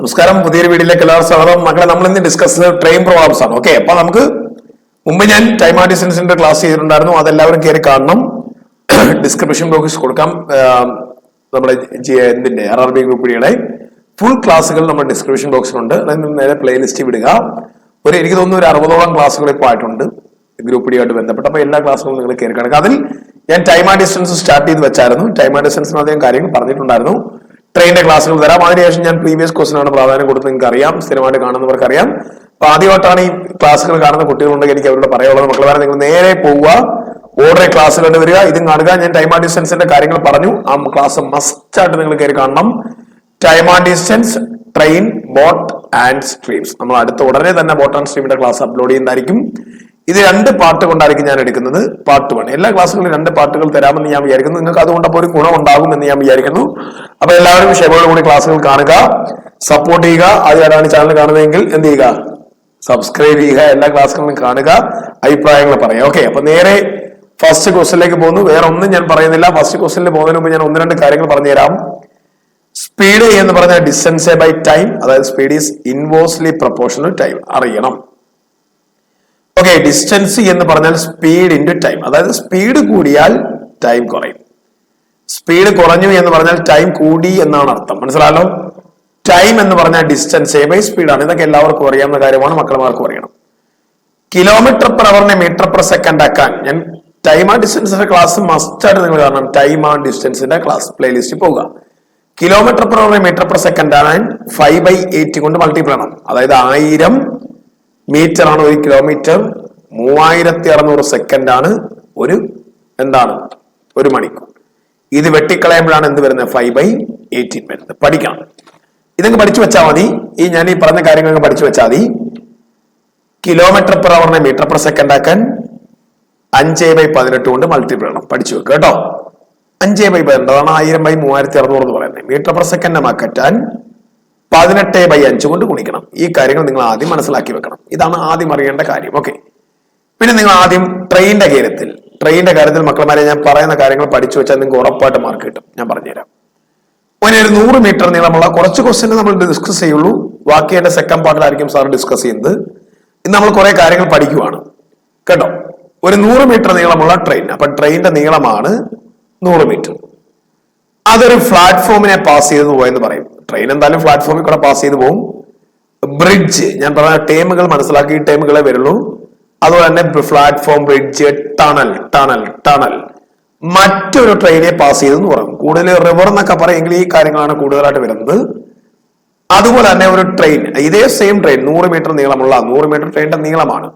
നമസ്കാരം, പുതിയൊരു വീഡിയോയിലേക്ക് എല്ലാവർക്കും സ്വാഗതം. മക്കളെ, നമ്മൾ ഇന്ന് ഡിസ്കസ് ട്രെയിൻ പ്രോബ്ലംസ് ആണ്. ഓക്കെ, അപ്പൊ നമുക്ക് മുമ്പ് ഞാൻ ടൈം ആൻഡ് ഡിസ്റ്റൻസിന്റെ ക്ലാസ് ചെയ്തിട്ടുണ്ടായിരുന്നു. അതെല്ലാവരും കയറി കാണണം. ഡിസ്ക്രിപ്ഷൻ ബോക്സ് കൊടുക്കാം. നമ്മുടെ എന്തിന്റെ RRB ഗ്രൂപ്പിയുടെ ഫുൾ ക്ലാസ്സുകൾ നമ്മുടെ ഡിസ്ക്രിപ്ഷൻ ബോക്സിലുണ്ട്. അതിന് നേരെ പ്ലേലിസ്റ്റ് വിടുക. എനിക്ക് തോന്നുന്നു ഒരു 60ഓളം ക്ലാസ്സുകൾ ഇപ്പോൾ ആയിട്ടുണ്ട് ഗ്രൂപ്പ് ഡി ആയിട്ട് ബന്ധപ്പെട്ട്. അപ്പൊ എല്ലാ ക്ലാസ്സുകളും നിങ്ങൾ കയറി കാണുക. അതിൽ ഞാൻ ടൈം ആൻഡ് ഡിസ്റ്റൻസ് സ്റ്റാർട്ട് ചെയ്ത് വെച്ചായിരുന്നു. ടൈം ആൻഡ് ഡിസ്റ്റൻസിന് അധികം കാര്യങ്ങൾ പറഞ്ഞിട്ടുണ്ടായിരുന്നു. ട്രെയിനിന്റെ ക്ലാസ്സുകൾ തരാം. അതിനുശേഷം ഞാൻ പ്രീവിയസ് ക്വസ്റ്റിനാണ് പ്രാധാന്യം കൊടുത്ത് നിങ്ങൾക്ക് അറിയാം, സ്ഥിരമായിട്ട് കാണുന്നവർക്ക് അറിയാം. അപ്പൊ ആദ്യമായിട്ടാണ് ഈ ക്ലാസ്സുകൾ കാണുന്ന കുട്ടികളുണ്ടെങ്കിൽ എനിക്ക് അവരോട് പറയാനുള്ളത്, മക്കളെ നിങ്ങൾ നേരെ പോവുക, ഓർഡർ ക്ലാസ്സുകളുടെ വരിക, ഇതും കാണുക. ഞാൻ ടൈം ആൻഡ് ഡിസ്റ്റൻസിന്റെ കാര്യങ്ങൾ പറഞ്ഞു. ആ ക്ലാസ് മസ്റ്റ് ആയിട്ട് നിങ്ങൾ കയറി കാണണം. Time and distance, train, boat and streams. നമ്മൾ അടുത്ത ഉടനെ തന്നെ ബോട്ട് ആൻഡ് സ്ട്രീമിന്റെ ക്ലാസ് അപ്ലോഡ് ചെയ്യുന്നതായിരിക്കും. ഇത് 2 പാർട്ട് കൊണ്ടായിരിക്കും ഞാൻ എടുക്കുന്നത്. പാർട്ട് 1 എല്ലാ ക്ലാസ്സുകളിലും 2 പാർട്ടുകൾ തരാമെന്ന് ഞാൻ വിചാരിക്കുന്നു. നിങ്ങൾക്ക് അതുകൊണ്ട് അപ്പോൾ ഒരു ഗുണം ഉണ്ടാകും എന്ന് ഞാൻ വിചാരിക്കുന്നു. അപ്പൊ എല്ലാവരും ക്ഷമയോടുകൂടി ക്ലാസ്സുകൾ കാണുക, സപ്പോർട്ട് ചെയ്യുക. ആദ്യമായിട്ടാണ് ചാനൽ കാണുന്നതെങ്കിൽ എന്ത് ചെയ്യുക, സബ്സ്ക്രൈബ് ചെയ്യുക. എല്ലാ ക്ലാസ്സുകളും കാണുക, അഭിപ്രായങ്ങൾ പറയാം. ഓക്കെ, അപ്പൊ നേരെ ഫസ്റ്റ് ക്വസ്റ്റിലേക്ക് പോകുന്നു. വേറെ ഒന്നും ഞാൻ പറയുന്നില്ല. ഫസ്റ്റ് ക്വസ്റ്റിനിൽ പോകുന്നതിന് മുമ്പ് ഞാൻ 1-2 കാര്യങ്ങൾ പറഞ്ഞുതരാം. സ്പീഡ് എന്ന് പറഞ്ഞാൽ ഡിസ്റ്റൻസ് ബൈ ടൈം, അതായത് speed is inversely proportional time അറിയണം. ഓക്കെ, ഡിസ്റ്റൻസ് എന്ന് പറഞ്ഞാൽ സ്പീഡ് ഇൻറ്റു ടൈം, അതായത് സ്പീഡ് കൂടിയാൽ ടൈം കുറയും. സ്പീഡ് കുറഞ്ഞു എന്ന് പറഞ്ഞാൽ ടൈം കൂടി എന്നാണ് അർത്ഥം. മനസ്സിലായല്ലോ? ടൈം എന്ന് പറഞ്ഞാൽ ഡിസ്റ്റൻസ് ബൈ സ്പീഡാണ്. ഇതൊക്കെ എല്ലാവർക്കും അറിയാവുന്ന കാര്യമാണ്, മക്കളമാർക്കും അറിയണം. കിലോമീറ്റർ പെർ അവറിനെ മീറ്റർ പെർ സെക്കൻഡ് ആക്കാൻ ഞാൻ ടൈം ആൻഡ് ഡിസ്റ്റൻസിന്റെ ക്ലാസ് മസ്റ്റ് ആയിട്ട് നിങ്ങൾ കാണണം. ടൈം ആൻഡ് ഡിസ്റ്റൻസിന്റെ ക്ലാസ് പ്ലേലിസ്റ്റിൽ പോകുക. കിലോമീറ്റർ പെർ അവറിനെ മീറ്റർ പെർ സെക്കൻഡ് ആണ് 5/8 കൊണ്ട് മൾട്ടിപ്പിൾ ആണ്. അതായത് 1000 മീറ്റർ ആണ് 1 കിലോമീറ്റർ. 3600 സെക്കൻഡ് ആണ് ഒരു മണിക്കൂർ. ഇത് വെട്ടിക്കളയുമ്പോഴാണ് എന്ത് വരുന്നത്, 5/18 വരുന്നത്. പഠിക്കണം. ഇതൊക്കെ പഠിച്ചു വെച്ചാൽ മതി. ഞാൻ ഈ പറഞ്ഞ കാര്യങ്ങളൊക്കെ പഠിച്ചു വെച്ചാൽ മതി. കിലോമീറ്റർ പെർ അവറിനെ മീറ്റർ പെർ സെക്കൻഡ് ആക്കാൻ 5/18 കൊണ്ട് മൾട്ടിപ്പിൾ ആണ്. പഠിച്ചു വെക്കുക കേട്ടോ. 5/18 അതാണ് 1000/3600 എന്ന് പറയുന്നത്. മീറ്റർ പെർ സെക്കൻഡ് മാറ്റാൻ 18/5 കൊണ്ട് ഗുണിക്കണം. ഈ കാര്യങ്ങൾ നിങ്ങൾ ആദ്യം മനസ്സിലാക്കി വെക്കണം. ഇതാണ് ആദ്യം അറിയേണ്ട കാര്യം. ഓക്കെ, പിന്നെ നിങ്ങൾ ആദ്യം ട്രെയിനിന്റെ കാര്യത്തിൽ മക്കളമാരെ ഞാൻ പറയുന്ന കാര്യങ്ങൾ പഠിച്ചു വെച്ചാൽ നിങ്ങൾക്ക് ഉറപ്പായിട്ട് മാർക്ക് കിട്ടും. ഞാൻ പറഞ്ഞുതരാം. ഒരു 100 മീറ്റർ നീളമുള്ള കുറച്ച് ക്വസ്റ്റ്യൻ നമ്മൾ ഡിസ്കസ് ചെയ്യുള്ളൂ. ബാക്കി എന്റെ സെക്കൻഡ് പാർട്ടിലായിരിക്കും സാർ ഡിസ്കസ് ചെയ്യുന്നത്. ഇന്ന് നമ്മൾ കുറെ കാര്യങ്ങൾ പഠിക്കുവാണ് കേട്ടോ. ഒരു 100 മീറ്റർ നീളമുള്ള ട്രെയിൻ. അപ്പൊ ട്രെയിനിന്റെ നീളമാണ് 100 മീറ്റർ. അതൊരു പ്ലാറ്റ്ഫോമിനെ പാസ് ചെയ്ത് പോയെന്ന് പറയും. ട്രെയിൻ എന്തായാലും പ്ലാറ്റ്ഫോമിൽ കൂടെ പാസ് ചെയ്ത് പോകും. ബ്രിഡ്ജ്, ഞാൻ പറഞ്ഞ ടേമുകൾ മനസ്സിലാക്കി, ഈ ടേമുകളെ വരുള്ളൂ. അതുപോലെ തന്നെ പ്ലാറ്റ്ഫോം, ബ്രിഡ്ജ്, ടണൽ മറ്റൊരു ട്രെയിനെ പാസ് ചെയ്തെന്ന് പറയും. കൂടുതൽ റിവർ എന്നൊക്കെ പറയുമെങ്കിൽ ഈ കാര്യങ്ങളാണ് കൂടുതലായിട്ട് വരുന്നത്. അതുപോലെ തന്നെ ഒരു ട്രെയിൻ, ഇതേ സെയിം ട്രെയിൻ 100 മീറ്റർ നീളമുള്ള 100 മീറ്റർ ട്രെയിനിന്റെ നീളമാണ്.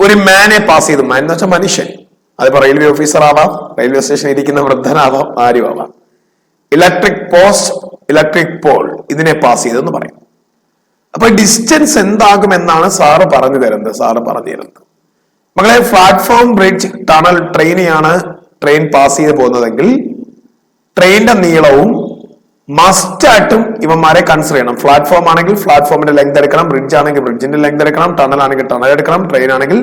ഒരു മാനെ പാസ് ചെയ്തു. മാൻ എന്ന് വെച്ചാൽ മനുഷ്യൻ. അതിപ്പോ റെയിൽവേ ഓഫീസർ ആവാം, റെയിൽവേ സ്റ്റേഷനിൽ ഇരിക്കുന്ന വൃദ്ധനാവാം, ആരും ആവാം. ഇലക്ട്രിക് പോസ്റ്റ്, ഇലക്ട്രിക് പോൾ, ഇതിനെ പാസ് ചെയ്തെന്ന് പറയും. അപ്പൊ ഡിസ്റ്റൻസ് എന്താകുമെന്നാണ് സാറ് പറഞ്ഞു തരുന്നത്. മകളെ, platform, bridge, tunnel, train pass ചെയ്ത് പോകുന്നതെങ്കിൽ ട്രെയിനിന്റെ നീളവും മസ്റ്റായിട്ടും ഇവന്മാരെ കൺസിഡർ ചെയ്യണം. പ്ലാറ്റ്ഫോം ആണെങ്കിൽ പ്ലാറ്റ്ഫോമിന്റെ ലെങ്ത് എടുക്കണം, ബ്രിഡ്ജ് ആണെങ്കിൽ ബ്രിഡ്ജിന്റെ ലെങ്ത് എടുക്കണം, ടണൽ ആണെങ്കിൽ ടണൽ എടുക്കണം, ട്രെയിൻ ആണെങ്കിൽ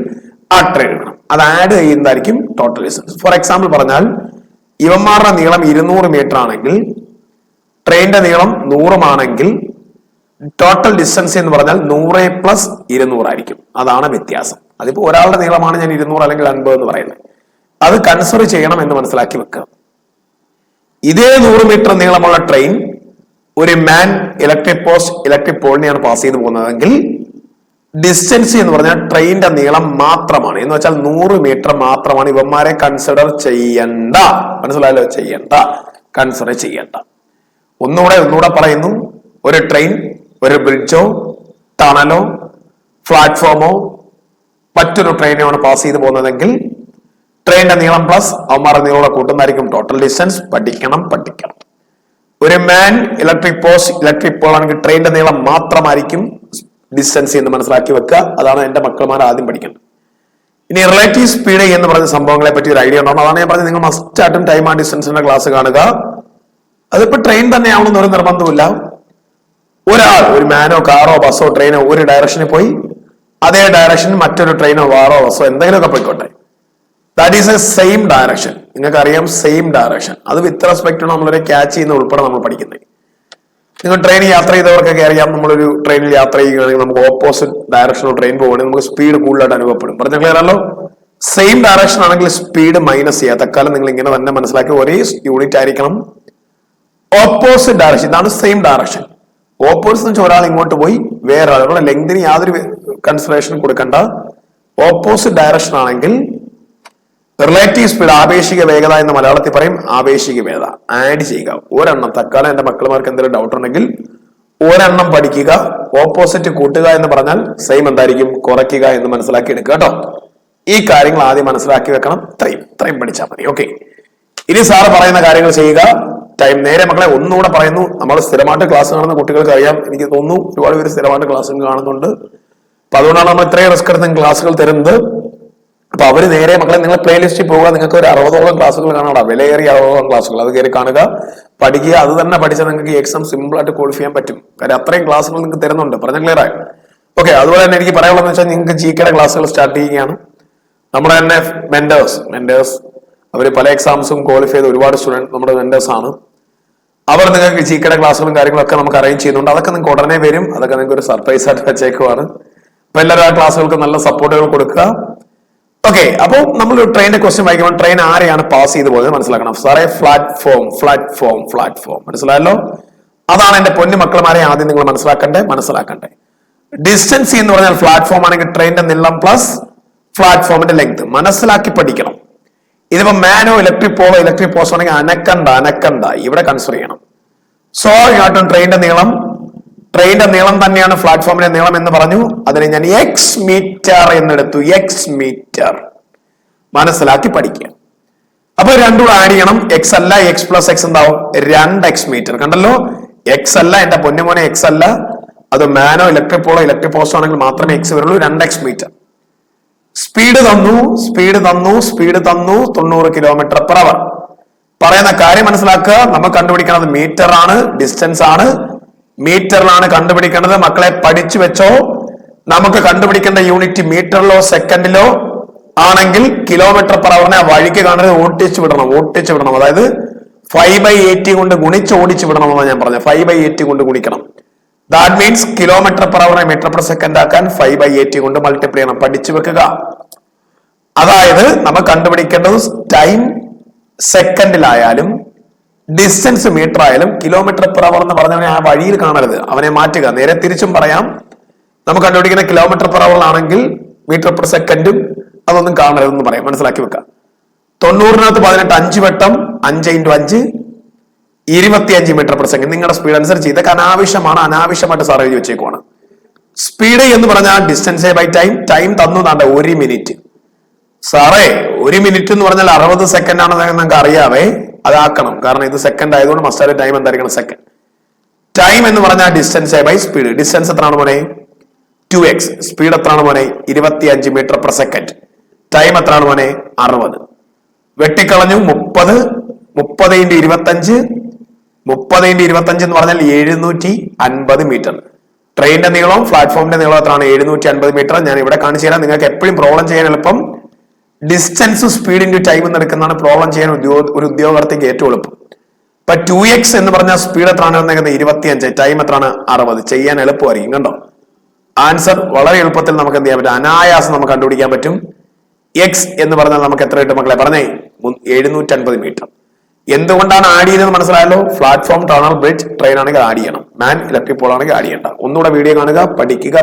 ആ ട്രെയിൻ എടുക്കണം. അത് ആഡ് ചെയ്യുന്നതായിരിക്കും ടോട്ടൽ ഡിസ്റ്റൻസ്. ഫോർ എക്സാമ്പിൾ പറഞ്ഞാൽ ഇവന്മാരുടെ നീളം 200 മീറ്റർ ആണെങ്കിൽ ട്രെയിനിന്റെ നീളം 100 ആണെങ്കിൽ ടോട്ടൽ ഡിസ്റ്റൻസ് എന്ന് പറഞ്ഞാൽ 100 + 200 ആയിരിക്കും. അതാണ് വ്യത്യാസം. അതിപ്പോ ഒരാളുടെ നീളമാണ് ഞാൻ 200 അല്ലെങ്കിൽ 50 എന്ന് പറയുന്നത്. അത് കൺസിഡർ ചെയ്യണം എന്ന് മനസ്സിലാക്കി വെക്കുക. ഇതേ 100 മീറ്റർ നീളമുള്ള ട്രെയിൻ ഒരു മാൻ, ഇലക്ട്രിക് പോസ്റ്റ്, ഇലക്ട്രിക് പോളിനെയാണ് പാസ് ചെയ്ത് പോകുന്നതെങ്കിൽ ഡിസ്റ്റൻസ് എന്ന് പറഞ്ഞാൽ ട്രെയിനിന്റെ നീളം മാത്രമാണ്. എന്ന് വെച്ചാൽ 100 മീറ്റർ മാത്രമാണ് ഇവന്മാരെ കൺസിഡർ ചെയ്യണ്ട. മനസ്സിലായല്ലോ? കൺസിഡർ ചെയ്യണ്ട. ഒന്നുകൂടെ പറയുന്നു. ഒരു ട്രെയിൻ, ഒരു ബ്രിഡ്ജോ, ടണലോ, പ്ലാറ്റ്ഫോമോ മറ്റൊരു ട്രെയിനാണ് പാസ് ചെയ്ത് പോകുന്നതെങ്കിൽ ട്രെയിനിന്റെ നീളം പ്ലസ് അവന്മാരുടെ നീളം കൂട്ടുന്നതായിരിക്കും ടോട്ടൽ ഡിസ്റ്റൻസ്. പഠിക്കണം. ഒരു മാൻ, ഇലക്ട്രിക് പോസ്റ്റ്, ഇലക്ട്രിക് പോൾ ആണെങ്കിൽ ട്രെയിനിന്റെ നീളം മാത്രമായിരിക്കും ഡിസ്റ്റൻസ് എന്ന് മനസ്സിലാക്കി വെക്കുക. അതാണ് എന്റെ മക്കളമാർ ആദ്യം പഠിക്കേണ്ടത്. ഇനി റിലേറ്റീവ് സ്പീഡ് എന്ന് പറഞ്ഞ സംഭവങ്ങളെ പറ്റി ഒരു ഐഡിയ ഉണ്ടാവും. അതാണ് ഞാൻ പറഞ്ഞത്, നിങ്ങൾ മസ്റ്റ് ആയിട്ടും ടൈം ആൻഡ് ഡിസ്റ്റൻസിന്റെ ക്ലാസ് കാണുക. അതിപ്പോ ട്രെയിൻ തന്നെ ആവണമെന്ന് ഒരു നിർബന്ധമില്ല. ഒരു മാനോ, കാറോ, ബസ്സോ, ട്രെയിനോ ഒരു ഡയറക്ഷനിൽ പോയി അതേ ഡയറക്ഷനിൽ മറ്റൊരു ട്രെയിനോ, കാറോ, ബസ്സോ എന്തെങ്കിലുമൊക്കെ പോയിക്കോട്ടെ. That is A same direction. നിങ്ങൾക്ക് അറിയാം, സെയിം ഡയറക്ഷൻ. അത് വിത്ത് റെസ്പെക്ട് നമ്മളൊരു ക്യാച്ച് ചെയ്യുന്ന ഉൾപ്പെടെ നമ്മൾ പഠിക്കുന്നത്. നിങ്ങൾ ട്രെയിൻ യാത്ര ചെയ്തവർക്കൊക്കെ അറിയാം, നമ്മളൊരു ട്രെയിനിൽ യാത്ര ചെയ്യുകയാണെങ്കിൽ നമുക്ക് ഓപ്പോസിറ്റ് ഡയറക്ഷനിൽ ട്രെയിൻ പോകുകയാണെങ്കിൽ നമുക്ക് സ്പീഡ് കൂടുതലായിട്ട് അനുഭവപ്പെടും. പറഞ്ഞ ക്ലിയർ ആണല്ലോ? സെയിം ഡയറക്ഷൻ ആണെങ്കിൽ സ്പീഡ് മൈനസ് ചെയ്യുക. തൽക്കാലം നിങ്ങൾ ഇങ്ങനെ തന്നെ മനസ്സിലാക്കി, ഒരേ യൂണിറ്റ് ആയിരിക്കണം. ഓപ്പോസിറ്റ് ഡയറക്ഷൻ, ഇതാണ് സെയിം ഡയറക്ഷൻ. ഓപ്പോസിറ്റ് എന്ന് വെച്ചാൽ ഒരാൾ ഇങ്ങോട്ട് പോയി വേറെ ആളുകളുടെ ലെങ്തിന് യാതൊരു കൺസിഡറേഷൻ കൊടുക്കണ്ട. ഓപ്പോസിറ്റ് ഡയറക്ഷൻ ആണെങ്കിൽ റിലേറ്റീവ് സ്പീഡ്, ആപേക്ഷിക വേഗത എന്ന് മലയാളത്തിൽ പറയും. ആപേക്ഷിക വേഗത ആഡ് ചെയ്യുക ഒരെണ്ണം. തൽക്കാലം എന്റെ മക്കളുമാർക്ക് എന്തെങ്കിലും ഡൗട്ട് ഉണ്ടെങ്കിൽ ഒരെണ്ണം പഠിക്കുക. ഓപ്പോസിറ്റ് കൂട്ടുക എന്ന് പറഞ്ഞാൽ സെയിം എന്തായിരിക്കും? കുറയ്ക്കുക എന്ന് മനസ്സിലാക്കി എടുക്കുക കേട്ടോ. ഈ കാര്യങ്ങൾ ആദ്യം മനസ്സിലാക്കി വെക്കണം. ഇത്രയും പഠിച്ചാൽ മതി. ഓക്കെ, ഇനി സാറ് പറയുന്ന കാര്യങ്ങൾ ചെയ്യുക. ടൈം നേരെ മക്കളെ ഒന്നുകൂടെ പറയുന്നു. നമ്മൾ സ്ഥിരമായിട്ട് ക്ലാസ് കാണുന്ന കുട്ടികൾക്ക് അറിയാം, എനിക്ക് തോന്നുന്നു ഒരുപാട് പേര് സ്ഥിരമായിട്ട് ക്ലാസ് കാണുന്നുണ്ട്. അപ്പൊ അതുകൊണ്ടാണ് നമ്മൾ ഇത്രയും റിസ്ക് എടുത്ത് ക്ലാസ്സുകൾ തരുന്നത്. അപ്പൊ അവര് നേരെ മക്കളെ നിങ്ങൾ പ്ലേലിസ്റ്റിൽ പോവുക. നിങ്ങൾക്ക് ഒരു 60ഓളം ക്ലാസ്സുകൾ കാണാം, വിലയേറിയ 60ഓളം ക്ലാസ്സുകൾ. അത് കയറി കാണുക, പഠിക്കുക. അത് തന്നെ പഠിച്ചാൽ നിങ്ങൾക്ക് എക്സാം സിമ്പിൾ ആയിട്ട് ക്വാളിഫൈ ചെയ്യാൻ പറ്റും. കാര്യം അത്രയും ക്ലാസ്സുകൾ നിങ്ങൾക്ക് തരുന്നുണ്ട്. പറഞ്ഞ ക്ലിയർ ആയി? ഓക്കെ, അതുപോലെ തന്നെ എനിക്ക് പറയാനുള്ളതെന്ന് വെച്ചാൽ നിങ്ങൾക്ക് GK ക്ലാസ്സുകൾ സ്റ്റാർട്ട് ചെയ്യുകയാണ്. നമ്മുടെ തന്നെ മെന്റേഴ്സ് അവർ പല എക്സാംസും ക്വാളിഫൈ ചെയ്ത ഒരുപാട് സ്റ്റുഡൻറ് നമ്മുടെ മെന്റേഴ്സ് ആണ്. അവർ നിങ്ങൾക്ക് GK ക്ലാസ്സുകളും കാര്യങ്ങളൊക്കെ നമുക്ക് അറേഞ്ച് ചെയ്യുന്നുണ്ട്. അതൊക്കെ നിങ്ങൾക്ക് ഉടനെ വരും. അതൊക്കെ നിങ്ങൾക്ക് ഒരു സർപ്രൈസ് ആയിട്ട് വെച്ചേക്കുവാണ്. അപ്പൊ എല്ലാവരും ആ ക്ലാസ്സുകൾക്ക് നല്ല സപ്പോർട്ടുകൾ കൊടുക്കുക. ഓക്കെ, അപ്പോൾ നമ്മൾ ട്രെയിനിന്റെ ക്വസ്റ്റ്യൻ വായിക്കുമ്പോൾ ട്രെയിൻ ആരെയാണ് പാസ് ചെയ്ത് പോയത് മനസ്സിലാക്കണം. സാറേ പ്ലാറ്റ്ഫോം മനസ്സിലായല്ലോ? അതാണ് എന്റെ പൊന്നു മക്കളമാരെ ആദ്യം നിങ്ങൾ മനസ്സിലാക്കണ്ടേ. ഡിസ്റ്റൻസ് എന്ന് പറഞ്ഞാൽ പ്ലാറ്റ്ഫോം ആണെങ്കിൽ ട്രെയിനിന്റെ നീളം പ്ലസ് പ്ലാറ്റ്ഫോമിന്റെ ലെങ്ത് മനസ്സിലാക്കി പഠിക്കണം. ഇതിപ്പോ മാനോ ഇലക്ട്രിക് പോസ്റ്റ് ആണെങ്കിൽ അനക്കണ്ട ഇവിടെ കൺസിഡർ ചെയ്യണം. സോ ഇങ്ങോട്ടും ട്രെയിനിന്റെ നീളം തന്നെയാണ് പ്ലാറ്റ്ഫോമിന്റെ നീളം എന്ന് പറഞ്ഞു. അതിനെ ഞാൻ എക്സ് മീറ്റർ എന്നെടുത്തു. എക്സ് മീറ്റർ മനസ്സിലാക്കി പഠിക്കുക. അപ്പൊ രണ്ടും ആഡ് ചെയ്യണം. എക്സ് അല്ല, എക്സ് പ്ലസ് എക്സ് എന്താവും? 2x metre. കണ്ടല്ലോ, എക്സ് അല്ല എന്റെ പൊന്നുമോനെ, എക്സ് അല്ല. അത് മാനോ ഇലക്ട്രിക് പോസ്റ്റോ ആണെങ്കിൽ മാത്രമേ എക്സ് വരുള്ളൂ. 2x metre. സ്പീഡ് തന്നു 90 km/h. പറയുന്ന കാര്യം മനസ്സിലാക്കുക. നമ്മൾ കണ്ടുപിടിക്കുന്നത് മീറ്റർ ആണ്, ഡിസ്റ്റൻസ് ആണ്. മീറ്ററിലാണ് കണ്ടുപിടിക്കേണ്ടത്. മക്കളെ പഠിച്ചു വെച്ചോ. നമുക്ക് കണ്ടുപിടിക്കേണ്ട യൂണിറ്റ് മീറ്ററിലോ സെക്കൻഡിലോ ആണെങ്കിൽ km/h വഴിക്ക് കാണുന്നത് ഓടിച്ചു വിടണം. അതായത് 5/80 കൊണ്ട് ഗുണിച്ച് ഓടിച്ചു വിടണം എന്നാണ് ഞാൻ പറഞ്ഞത്. 5/80 കൊണ്ട് ഗുണിക്കണം. ദാറ്റ് മീൻസ് km/h മീറ്റർ/സെക്കൻഡ് ആക്കാൻ 5/80 കൊണ്ട് മൾട്ടിപ്ലൈ ചെയ്യണം. പഠിച്ചു വെക്കുക. അതായത് നമ്മൾ കണ്ടുപിടിക്കേണ്ടത് ടൈം സെക്കൻഡിലായാലും ഡിസ്റ്റൻസ് മീറ്റർ ആയാലും km/h എന്ന് പറഞ്ഞവനെ ആ വഴിയിൽ കാണരുത്, അവനെ മാറ്റുക. നേരെ തിരിച്ചും പറയാം. നമുക്ക് കണ്ടുപിടിക്കുന്ന km/h ആണെങ്കിൽ മീറ്റർ/സെക്കൻഡും അതൊന്നും കാണരുതെന്ന് പറയാം. മനസ്സിലാക്കി വെക്കാം. 90-നകത്ത് 18 5 വട്ടം 5 × 5 25 മീറ്റർ/സെക്കൻഡ്. നിങ്ങളുടെ സ്പീഡ് അനുസരിച്ച് ഇതൊക്കെ അനാവശ്യമായിട്ട് സാർ എഴുതി വെച്ചേക്കുവാണ്. സ്പീഡ് എന്ന് പറഞ്ഞാൽ ഡിസ്റ്റൻസ് ബൈ ടൈം തന്നു 1 മിനിറ്റ്. സാറേ 1 മിനിറ്റ് എന്ന് പറഞ്ഞാൽ 60 സെക്കൻഡ് ആണെന്ന് നിങ്ങൾക്ക് അറിയാവേ. അതാക്കണം, കാരണം ഇത് സെക്കൻഡ് ആയതുകൊണ്ട് മസ്റ്റായിട്ട് ടൈം എന്തായിരിക്കണം? സെക്കൻഡ്. ടൈം എന്ന് പറഞ്ഞാൽ ഡിസ്റ്റൻസ് ബൈ സ്പീഡ്. ഡിസ്റ്റൻസ് എത്രയാണ് മോനെ? 2x. സ്പീഡ് എത്രയാണ് മോനെ? 25 മീറ്റർ/സെക്കൻഡ്. ടൈം എത്രയാണ് മോനെ? 60. വെട്ടിക്കളഞ്ഞു 30 × 25 എന്ന് പറഞ്ഞാൽ 750 മീറ്റർ. ട്രെയിനിന്റെ നീളം പ്ലാറ്റ്ഫോമിന്റെ നീളം എത്രയാണ്? 750 മീറ്റർ. ഞാൻ ഇവിടെ കാണിച്ചു തരാം. നിങ്ങൾക്ക് എപ്പോഴും പ്രോബ്ലം ചെയ്യാൻ എളുപ്പം ഡിസ്റ്റൻസ് സ്പീഡിന്റെ ടൈം എടുക്കുന്നതാണ് പ്രോബ്ലം ചെയ്യാൻ ഒരു ഉദ്യോഗാർത്ഥിക്ക് ഏറ്റവും എളുപ്പം. ഇപ്പൊ 2x എന്ന് പറഞ്ഞാൽ സ്പീഡ് എത്രയാണ്? 25. ടൈം എത്രയാണ്? 60. ചെയ്യാൻ എളുപ്പമായിരിക്കും. കണ്ടോ, ആൻസർ വളരെ എളുപ്പത്തിൽ നമുക്ക് എന്ത് ചെയ്യാൻ പറ്റും? അനായാസം നമുക്ക് കണ്ടുപിടിക്കാൻ പറ്റും. എക്സ് എന്ന് പറഞ്ഞാൽ നമുക്ക് എത്ര കിട്ടും മക്കളെ? പറഞ്ഞേ 750 മീറ്റർ. എന്തുകൊണ്ടാണ് ആഡ് ചെയ്തത് മനസ്സിലായല്ലോ? പ്ലാറ്റ്ഫോം, ടണൽ, ബ്രിഡ്ജ്, ട്രെയിൻ ആണെങ്കിൽ ആഡ് ചെയ്യണം. മാൻ ഇലക്ട്രിക് പോൾ ആണെങ്കിൽ ആഡ് ചെയ്യണ്ട. ഒന്നുകൂടെ വീഡിയോ കാണുക, പഠിക്കുക.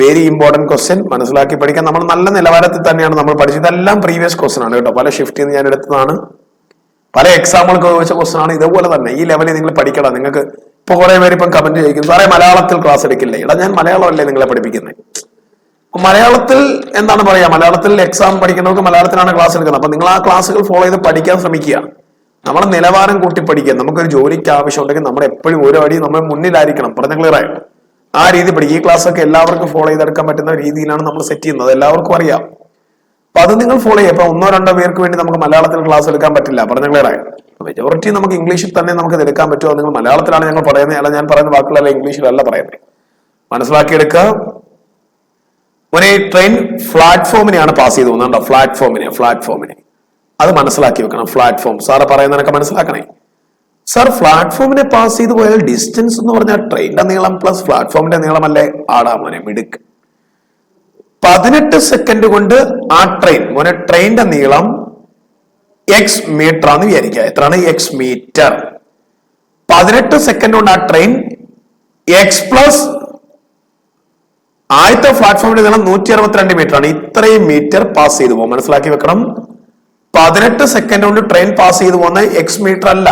Very important question. മനസ്സിലാക്കി പഠിക്കാൻ നമ്മൾ നല്ല നിലവാരത്തിൽ തന്നെയാണ് നമ്മൾ പഠിച്ചത്. ഇതെല്ലാം പ്രീവിയസ് ക്വസ്റ്റ്യൻ ആണ് കേട്ടോ. പല ഷിഫ്റ്റിൽ നിന്ന് ഞാൻ എടുത്തതാണ്. പല എക്സാമുകൾക്ക് ചോദിച്ച ക്വസ്റ്റ്യൻ ആണ്. ഇതുപോലെ തന്നെ ഈ ലെവലിൽ നിങ്ങൾ പഠിക്കണം. നിങ്ങൾക്ക് ഇപ്പൊ കുറെ പേര് ഇപ്പം കമന്റ് ചെയ്യിക്കും, സാറേ മലയാളത്തിൽ ക്ലാസ് എടുക്കില്ലേ? ഇടാ, ഞാൻ മലയാളമല്ലേ നിങ്ങളെ പഠിപ്പിക്കുന്നത്. മലയാളത്തിൽ എന്താണ് പറയാ? മലയാളത്തിൽ എക്സാം പഠിക്കുന്നവർക്ക് മലയാളത്തിലാണ് ക്ലാസ് എടുക്കുന്നത്. അപ്പൊ നിങ്ങൾ ആ ക്ലാസ്സുകൾ ഫോളോ ചെയ്ത് പഠിക്കാൻ ശ്രമിക്കുക. നമ്മുടെ നിലവാരം കൂട്ടി പഠിക്കുക. നമുക്കൊരു ജോലിക്ക് ആവശ്യമുണ്ടെങ്കിൽ നമ്മൾ എപ്പോഴും ഓരോ അടി നമ്മൾ മുന്നിലായിരിക്കണം. പറഞ്ഞ ക്ലിയർ ആയിട്ട് ആ രീതി പഠിക്കും. ഈ ക്ലാസ് ഒക്കെ എല്ലാവർക്കും ഫോളോ ചെയ്തെടുക്കാൻ പറ്റുന്ന രീതിയിലാണ് നമ്മൾ സെറ്റ് ചെയ്യുന്നത്. എല്ലാവർക്കും അറിയാം. അപ്പൊ അത് നിങ്ങൾ ഫോളോ ചെയ്യുക. ഇപ്പൊ 1-2 പേർക്ക് വേണ്ടി നമുക്ക് മലയാളത്തിൽ ക്ലാസ് എടുക്കാൻ പറ്റില്ല. പറഞ്ഞ ക്ലിയർ ആയി. മെജോറിറ്റി നമുക്ക് ഇംഗ്ലീഷിൽ തന്നെ നമുക്ക് ഇത് എടുക്കാൻ പറ്റുമോ? നിങ്ങൾ മലയാളത്തിലാണ് ഞങ്ങൾ പറയുന്നത്, അല്ല ഞാൻ പറയുന്ന വാക്കുകളല്ല ഇംഗ്ലീഷിലല്ല പറയുന്നത്. മനസ്സിലാക്കിയെടുക്കുക. ഒരു ട്രെയിൻ പ്ലാറ്റ്ഫോമിനെയാണ് പാസ് ചെയ്ത് പോകുന്നത്. പ്ലാറ്റ്ഫോമിനെ അത് മനസ്സിലാക്കി വെക്കണം. പ്ലാറ്റ്ഫോം സാറ് പറയുന്നതിനൊക്കെ മനസ്സിലാക്കണേ. സർ പ്ലാറ്റ്ഫോമിനെ പാസ് ചെയ്ത് പോയാൽ ഡിസ്റ്റൻസ് എന്ന് പറഞ്ഞാൽ ട്രെയിനിന്റെ നീളം പ്ലസ് പ്ലാറ്റ്ഫോമിന്റെ നീളമല്ലേ? ആടാ മോനെ മിടുക്ക്. 18 സെക്കൻഡ് കൊണ്ട് ആ ട്രെയിനിന്റെ നീളം എക്സ് മീറ്റർ ആണെന്ന് വിചാരിക്കുക. എത്രയാണ്? X metre. 18 സെക്കൻഡ് കൊണ്ട് ആ ട്രെയിൻ എക്സ് പ്ലസ് ആദ്യത്തെ പ്ലാറ്റ്ഫോമിന്റെ നീളം 162 മീറ്റർ ആണ്. ഇത്രയും മീറ്റർ പാസ് ചെയ്തു പോകും. മനസ്സിലാക്കി വെക്കണം. 18 സെക്കൻഡ് കൊണ്ട് ട്രെയിൻ പാസ് ചെയ്തു പോകുന്ന എക്സ് മീറ്റർ അല്ല,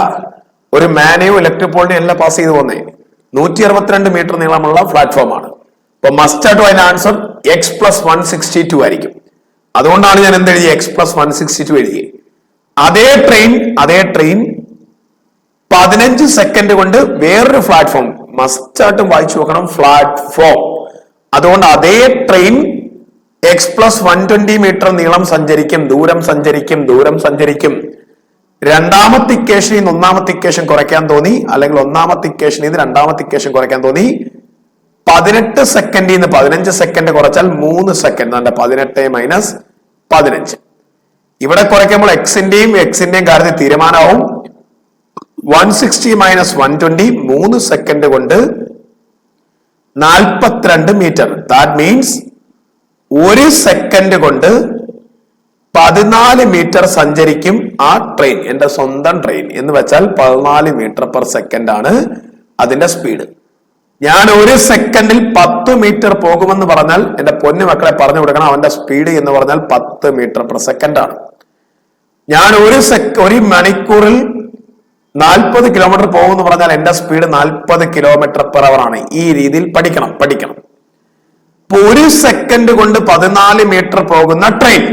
ഒരു മാനെയോ ഇലക്ട്രിക് പോളിനെയോ അല്ല പാസ് ചെയ്തു പോകുന്നത്. 162 മീറ്റർ നീളമുള്ള പ്ലാറ്റ്ഫോം ആണ്. അപ്പൊ മസ്റ്റ് ആയിട്ട് അതിന്റെ ആൻസർ എക്സ് പ്ലസ് 162 ആയിരിക്കും. അതുകൊണ്ടാണ് ഞാൻ എന്തെഴുതി? എക്സ് പ്ലസ് 162 എഴുതി. അതേ ട്രെയിൻ 15 സെക്കൻഡ് കൊണ്ട് വേറൊരു പ്ലാറ്റ്ഫോം, മസ്റ്റ് ആയിട്ടും വായിച്ചു നോക്കണം, പ്ലാറ്റ്ഫോം. അതുകൊണ്ട് അതേ ട്രെയിൻ എക്സ് പ്ലസ് 120 മീറ്റർ നീളം സഞ്ചരിക്കും, ദൂരം സഞ്ചരിക്കും. രണ്ടാമത്തെ ഇക്വേഷനിൽ നിന്ന് ഒന്നാമത്തെ ഇക്വേഷൻ കുറയ്ക്കാൻ തോന്നി, അല്ലെങ്കിൽ ഒന്നാമത്തെ ഇക്വേഷനിൽ നിന്ന് രണ്ടാമത്തെ ഇക്വേഷൻ കുറയ്ക്കാൻ തോന്നി. 18 സെക്കൻഡിൽ നിന്ന് 15 സെക്കൻഡ് കുറച്ചാൽ 3 സെക്കൻഡ്. 18 മൈനസ് 15. ഇവിടെ കുറയ്ക്കുമ്പോൾ എക്സിന്റെയും കാര്യത്തിൽ തീരുമാനമാവും. 160 മൈനസ് 120, 3 സെക്കൻഡ് കൊണ്ട് 42 മീറ്റർ. ദാറ്റ് മീൻസ് 1 സെക്കൻഡ് കൊണ്ട് 14 മീറ്റർ സഞ്ചരിക്കും ആ ട്രെയിൻ. എന്റെ സ്വന്തം ട്രെയിൻ എന്ന് വെച്ചാൽ 14 മീറ്റർ പെർ സെക്കൻഡ് ആണ് അതിന്റെ സ്പീഡ്. ഞാൻ 1 സെക്കൻഡിൽ 10 മീറ്റർ പോകുമെന്ന് പറഞ്ഞാൽ എന്റെ പൊന്നു മക്കളെ പറഞ്ഞു കൊടുക്കണം, അവന്റെ സ്പീഡ് എന്ന് പറഞ്ഞാൽ 10 മീറ്റർ പെർ സെക്കൻഡ് ആണ്. ഞാൻ 1 മണിക്കൂറിൽ 40 കിലോമീറ്റർ പോകുമെന്ന് പറഞ്ഞാൽ എന്റെ സ്പീഡ് 40 കിലോമീറ്റർ പെർ അവർ ആണ്. ഈ രീതിയിൽ പഠിക്കണം. ഇപ്പൊ 1 സെക്കൻഡ് കൊണ്ട് 14 മീറ്റർ പോകുന്ന ട്രെയിൻ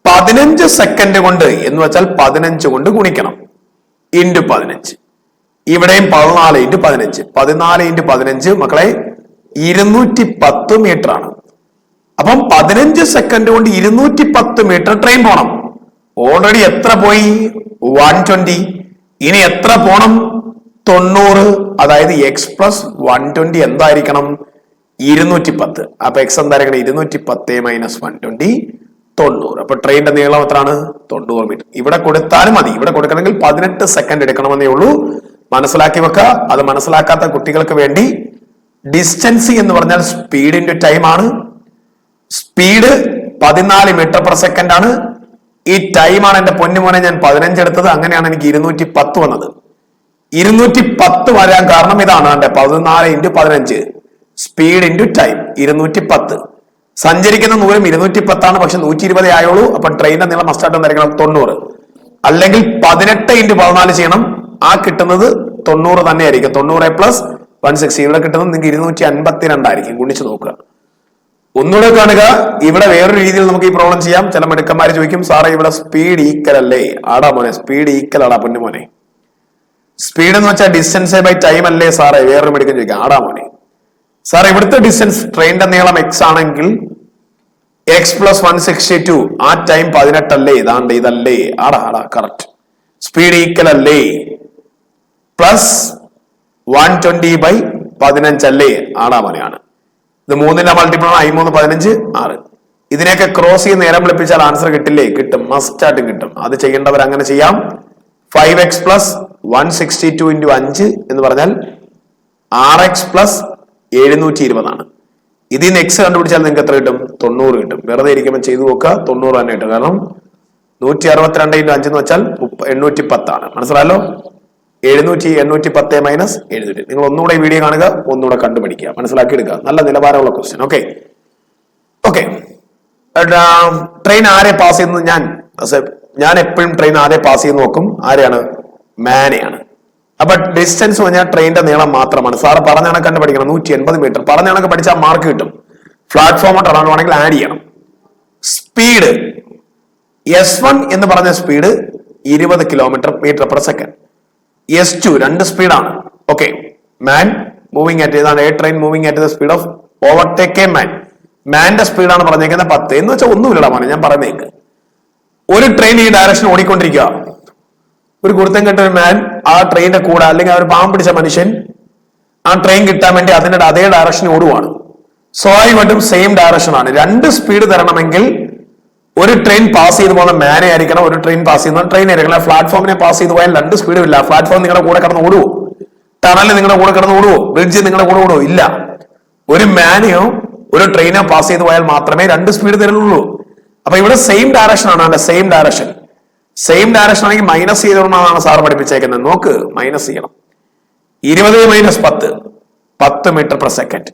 15 സെക്കൻഡ് കൊണ്ട് എന്ന് വെച്ചാൽ 15 കൊണ്ട് ഗുണിക്കണം, ഇൻറ്റു 15. ഇവിടെയും 14 ഇൻറ്റു 15. 14 ഇൻറ്റു 15 മക്കളെ 210 മീറ്റർ ആണ്. അപ്പം 15 സെക്കൻഡ് കൊണ്ട് 210 മീറ്റർ ട്രെയിൻ പോണം. ഓൾറെഡി എത്ര പോയി? 120. ഇനി എത്ര പോണം? 90. അതായത് എക്സ് പ്ലസ് 120 എന്തായിരിക്കണം? 210. അപ്പൊ എക്സ് എന്തായിരിക്കണം? 210 മൈനസ് 120, 90. അപ്പൊ ട്രെയിനിന്റെ നീളം എത്രയാണ്? 90 മീറ്റർ. ഇവിടെ കൊടുത്താലും മതി. ഇവിടെ കൊടുക്കണമെങ്കിൽ 18 സെക്കൻഡ് എടുക്കണമെന്നേ ഉള്ളൂ. മനസ്സിലാക്കി വെക്കുക. അത് മനസ്സിലാക്കാത്ത കുട്ടികൾക്ക് വേണ്ടി ഡിസ്റ്റൻസ് എന്ന് പറഞ്ഞാൽ സ്പീഡിന്റെ ടൈം ആണ്. സ്പീഡ് 14 മീറ്റർ പെർ സെക്കൻഡ് ആണ്. ഈ ടൈമാണ് എന്റെ പൊന്നുമോനെ ഞാൻ 15 എടുത്തത്. അങ്ങനെയാണ് എനിക്ക് 210 വന്നത്. 210 വരാൻ കാരണം ഇതാണ്. എന്റെ 14 ഇൻറ്റു 15 സ്പീഡ് ഇൻറ്റു ടൈം 210. സഞ്ചരിക്കുന്ന ദൂരം 210 ആണ്, പക്ഷെ 120 ആയുള്ളൂ. അപ്പൊ ട്രെയിനിന്റെ നീളം മസ്റ്റായിട്ട് എന്തായിരിക്കണം? 90. അല്ലെങ്കിൽ 18 ഇൻറ്റു 14 ചെയ്യണം. ആ കിട്ടുന്നത് 90 തന്നെ ആയിരിക്കും. 90 പ്ലസ് 160. ഇവിടെ കിട്ടുന്നത് നിങ്ങൾക്ക് 252 ആയിരിക്കും. ഗുണിച്ച് നോക്കുക. ഒന്നുകൂടെ കാണുക. ഇവിടെ വേറൊരു രീതിയിൽ നമുക്ക് ഈ പ്രോബ്ലം ചെയ്യാം. ചില മിടുക്കന്മാർ ചോദിക്കും, സാറേ ഇവിടെ സ്പീഡ് ഈക്വൽ അല്ലേ? ആടാ മോനെ, സ്പീഡ് ഈക്വൽ ആടാ പൊന്നുമോനെ. സ്പീഡ് എന്ന് വെച്ചാൽ ഡിസ്റ്റൻസ് ബൈ ടൈം അല്ലേ സാറേ? വേറൊരു മിടുക്കൻ ചോദിക്കാം. ആടാ മോനെ, സാർ ഇവിടുത്തെ ഡിസ്റ്റൻസ് ട്രെയിനിന്റെ നീളം എക്സ് ആണെങ്കിൽ എക്സ് പ്ലസ് 162 ആ ടൈം 18 അല്ലേ? ഇതല്ലേ? ആടാ കറക്റ്റ്. സ്പീഡ് ഈക്വൽ അല്ലേ? പ്ലസ് 120 ബൈ 15 അല്ലേ? ആടാ മോനെയാണ്. ഇത് 3ന്റെ മൾട്ടിപ്പിൾ ആണ്. 3 15 6. ഇതിനെയൊക്കെ ക്രോസ് ചെയ്ത് നേരം വിളിപ്പിച്ചാൽ ആൻസർ കിട്ടില്ലേ? കിട്ടും, മസ്റ്റ് ആയിട്ടും കിട്ടും. അത് ചെയ്യേണ്ടവർ അങ്ങനെ ചെയ്യാം. 5x പ്ലസ് 162 ഇൻറ്റു 5 എന്ന് പറഞ്ഞാൽ 6x പ്ലസ് 720 ആണ്. ഇതിൽ നിന്ന് എക്സ് കണ്ടുപിടിച്ചാൽ നിങ്ങൾക്ക് എത്ര കിട്ടും? 90 കിട്ടും. വെറുതെ ഇരിക്കുമ്പോൾ ചെയ്തു നോക്കുക, 90 തന്നെ കിട്ടും. കാരണം 162 ഇൻറ്റു 5 എന്ന് വെച്ചാൽ 810 ആണ്. മനസ്സിലായല്ലോ? 810 മൈനസ് 700. നിങ്ങൾ ഒന്നുകൂടെ ഈ വീഡിയോ കാണുക, ഒന്നുകൂടെ കണ്ടുപിടിക്കുക, മനസ്സിലാക്കി എടുക്കുക. നല്ല നിലവാരമുള്ള ക്വസ്റ്റ്യൻ. ഓക്കെ. ട്രെയിൻ ആരെ പാസ് ചെയ്യുന്നത്? ഞാൻ എപ്പോഴും ട്രെയിൻ ആരെ പാസ് ചെയ്ത് നോക്കും? ആരെയാണ്? മാനെയാണ്. അപ്പൊ ഡിസ്റ്റൻസ് പറഞ്ഞാൽ ട്രെയിനിന്റെ നീളം മാത്രമാണ്. സാറ് പറഞ്ഞ കണക്ക് കണ്ടുപിടിക്കണം. 180 മീറ്റർ പറഞ്ഞ കണക്ക് പഠിച്ചാൽ മാർക്ക് കിട്ടും. പ്ലാറ്റ്ഫോം ആണെങ്കിൽ ആഡ് ചെയ്യണം. സ്പീഡ് S1 എന്ന് പറഞ്ഞ speed 20 metre per second. S2 2 സ്പീഡാണ്. ഓക്കെ. മാൻ മൂവിംഗ് അറ്റ് ഇതാണ് a train moving at the speed of overtake a man. മാന്റെ സ്പീഡാണ് പറഞ്ഞേക്കുന്നത് 10. എന്ന് വെച്ചാൽ ഒന്നുമില്ലടാ മോനെ, ഞാൻ പറയുന്നേക്ക്. ഒരു ട്രെയിൻ ഈ ഡയറക്ഷൻ ഓടിക്കൊണ്ടിരിക്കുക. ഒരു കുരുത്തം കെട്ട ഒരു മാൻ ആ ട്രെയിനിന്റെ കൂടെ, അല്ലെങ്കിൽ ആ ഒരു പാമ്പ് പിടിച്ച മനുഷ്യൻ ആ ട്രെയിൻ കിട്ടാൻ വേണ്ടി അതിന്റെ അതേ ഡയറക്ഷൻ ഓടുവാണ്. സ്വാഭാവികമായിട്ടും സെയിം ഡയറക്ഷൻ ആണ്. 2 സ്പീഡ് തരണമെങ്കിൽ ഒരു ട്രെയിൻ പാസ് ചെയ്ത് പോകുന്ന മാനെ ആയിരിക്കണം, ഒരു ട്രെയിൻ പാസ് ചെയ്യുന്ന ട്രെയിൻ ആയിരിക്കണം. പ്ലാറ്റ്ഫോമിനെ പാസ് ചെയ്ത് പോയാൽ രണ്ട് സ്പീഡും ഇല്ല. പ്ലാറ്റ്ഫോം നിങ്ങളുടെ കൂടെ കിടന്ന് ഓടുവോ? ടണൽ നിങ്ങളുടെ കൂടെ കിടന്ന് ഓടുവോ? ബ്രിഡ്ജ് നിങ്ങളുടെ കൂടെ ഓടുവോ? ഇല്ല. ഒരു മാനെയോ ഒരു ട്രെയിനോ പാസ് ചെയ്ത് പോയാൽ മാത്രമേ രണ്ട് സ്പീഡ് തരുള്ളൂ. അപ്പൊ ഇവിടെ സെയിം ഡയറക്ഷൻ ആണ് അല്ലെ? സെയിം ഡയറക്ഷൻ ആണെങ്കിൽ മൈനസ് ചെയ്തോന്നാണ് സാർ പഠിപ്പിച്ചേക്കുന്നത്. നോക്ക്, മൈനസ് ചെയ്യണം. 20 - 10 10 മീറ്റർ പെർ സെക്കൻഡ്.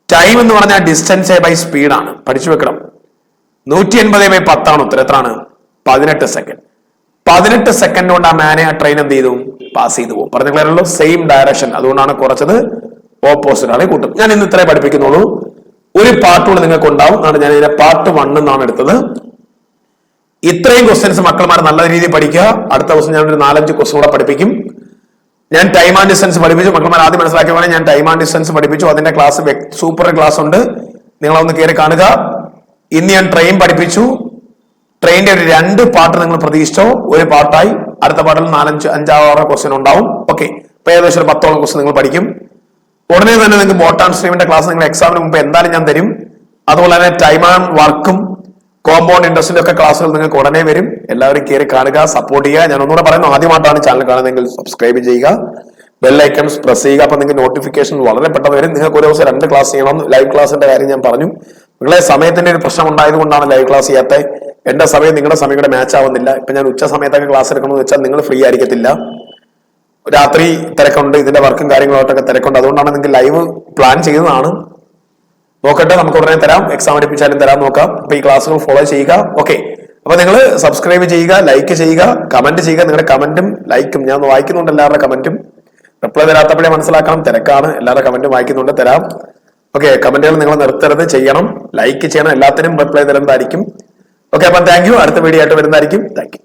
ടൈം എന്ന് പറഞ്ഞാൽ ഡിസ്റ്റൻസ് ബൈ സ്പീഡാണ്, പഠിച്ചു വെക്കണം. 180/10 ആണ് ഉത്തരം. എത്രയാണ്? 18 സെക്കൻഡ്. 18 സെക്കൻഡ് കൊണ്ട് ആ മാനെ ആ ട്രെയിൻ എന്ത് ചെയ്തു? പാസ് ചെയ്തു പോകും. പറഞ്ഞ ക്ലിയർ ഉള്ളൂ? സെയിം ഡയറക്ഷൻ, അതുകൊണ്ടാണ് കുറച്ചത് ഓപ്പോസിറ്റ് ആണ് കൂട്ടും. ഞാൻ ഇന്ന് ഇത്രേ പഠിപ്പിക്കുന്നുള്ളൂ. ഒരു പാർട്ടുകൾ നിങ്ങൾക്ക് ഉണ്ടാവും. ഞാൻ ഇതിനെ പാർട്ട് 1 എന്നാണ് എടുത്തത്. ഇത്രയും ക്വസ്റ്റ്യൻസ് മക്കൾമാർ നല്ല രീതിയിൽ പഠിക്കുക. അടുത്ത ദിവസം ഞാൻ ഒരു 4-5 ക്വസ്റ്റ്യൻ കൂടെ പഠിപ്പിക്കും. ഞാൻ ടൈം ആൻഡ് ഡിസ്റ്റൻസ് പഠിപ്പിച്ചു. മക്കൾമാർ ആദ്യം മനസ്സിലാക്കിയ പോലെ ഞാൻ ടൈം ആൻഡ് ഡിസ്റ്റൻസ് പഠിപ്പിച്ചു. അതിന്റെ ക്ലാസ് സൂപ്പർ ക്ലാസ് ഉണ്ട്, നിങ്ങളൊന്ന് കയറി കാണുക. ഇന്ന് ഞാൻ ട്രെയിൻ പഠിപ്പിച്ചു. ട്രെയിനിന്റെ ഒരു 2 പാർട്ട് നിങ്ങൾ പ്രതീക്ഷിച്ചോ. ഒരു പാർട്ടായി അടുത്ത പാർട്ടിൽ 4-5-6 ക്വസ്റ്റ്യൻ ഉണ്ടാവും. ഓക്കെ, ഇപ്പൊ ഏകദേശം ഒരു 10ഓളം ക്വസ്റ്റ്യൻ നിങ്ങൾ പഠിക്കും. ഉടനെ തന്നെ നിങ്ങൾക്ക് ബോട്ട് ആൻഡ് സ്ട്രീമിന്റെ ക്ലാസ് നിങ്ങൾ എക്സാമിന് മുമ്പ് എന്തായാലും ഞാൻ തരും. അതുപോലെ തന്നെ ടൈം ആൻഡ് വർക്കും കോമ്പൗണ്ട് ഇൻട്രസ്റ്റിന്റെ ഒക്കെ ക്ലാസ്സുകൾ നിങ്ങൾക്ക് ഉടനെ വരും. എല്ലാവരും കയറി കാണുക, സപ്പോർട്ട് ചെയ്യുക. ഞാൻ ഒന്നുകൂടെ പറയുന്നു, ആദ്യമായിട്ടാണ് ചാനൽ കാണുന്നതെങ്കിൽ സബ്സ്ക്രൈബ് ചെയ്യുക, ബെൽ ഐക്കൺസ് പ്രസ് ചെയ്യുക. അപ്പൊ നിങ്ങൾക്ക് നോട്ടിഫിക്കേഷൻ വളരെ പെട്ടെന്ന് വരും. നിങ്ങൾക്ക് ഒരു ദിവസം 2 ക്ലാസ് ചെയ്യണം. ലൈവ് ക്ലാസിന്റെ കാര്യം ഞാൻ പറഞ്ഞു. നിങ്ങളെ സമയത്തിന്റെ ഒരു പ്രശ്നം ഉണ്ടായത് കൊണ്ടാണ് ലൈവ് ക്ലാസ് ചെയ്യാത്തത്. എന്റെ സമയം നിങ്ങളുടെ സമയം കൂടെ മാച്ച് ആവുന്നില്ല. ഇപ്പൊ ഞാൻ ഉച്ച സമയത്തൊക്കെ ക്ലാസ് എടുക്കണമെന്ന് വെച്ചാൽ നിങ്ങൾ ഫ്രീ ആയിരിക്കത്തില്ല. രാത്രി തിരക്കുണ്ട്, ഇതിന്റെ വർക്കും കാര്യങ്ങളായിട്ടൊക്കെ തിരക്കുണ്ട്. അതുകൊണ്ടാണ് നിങ്ങൾക്ക് ലൈവ് പ്ലാൻ ചെയ്യുന്നതാണ്. നോക്കട്ടെ, നമുക്ക് ഉടനെ തരാം. എക്സാം അടുപ്പിച്ചാലും തരാൻ നോക്കാം. അപ്പൊ ഈ ക്ലാസ്സുകൾ ഫോളോ ചെയ്യുക. ഓക്കെ, അപ്പൊ നിങ്ങൾ സബ്സ്ക്രൈബ് ചെയ്യുക, ലൈക്ക് ചെയ്യുക, കമന്റ് ചെയ്യുക. നിങ്ങളുടെ കമന്റും ലൈക്കും ഞാൻ വായിക്കുന്നുണ്ട്. എല്ലാവരുടെ കമന്റും റിപ്ലൈ തരാത്തപ്പോഴേ മനസ്സിലാക്കണം, തിരക്കാണ്. എല്ലാവരുടെ കമന്റും വായിക്കുന്നുണ്ട്, തരാം. ഓക്കെ, കമന്റുകൾ നിങ്ങൾ നിർത്തരുത്, ചെയ്യണം, ലൈക്ക് ചെയ്യണം. എല്ലാത്തിനും റിപ്ലൈ തരുന്നതായിരിക്കും. ഓക്കെ, അപ്പം താങ്ക് യു. അടുത്ത വീഡിയോ ആയിട്ട് വരുന്നതായിരിക്കും. Thank you.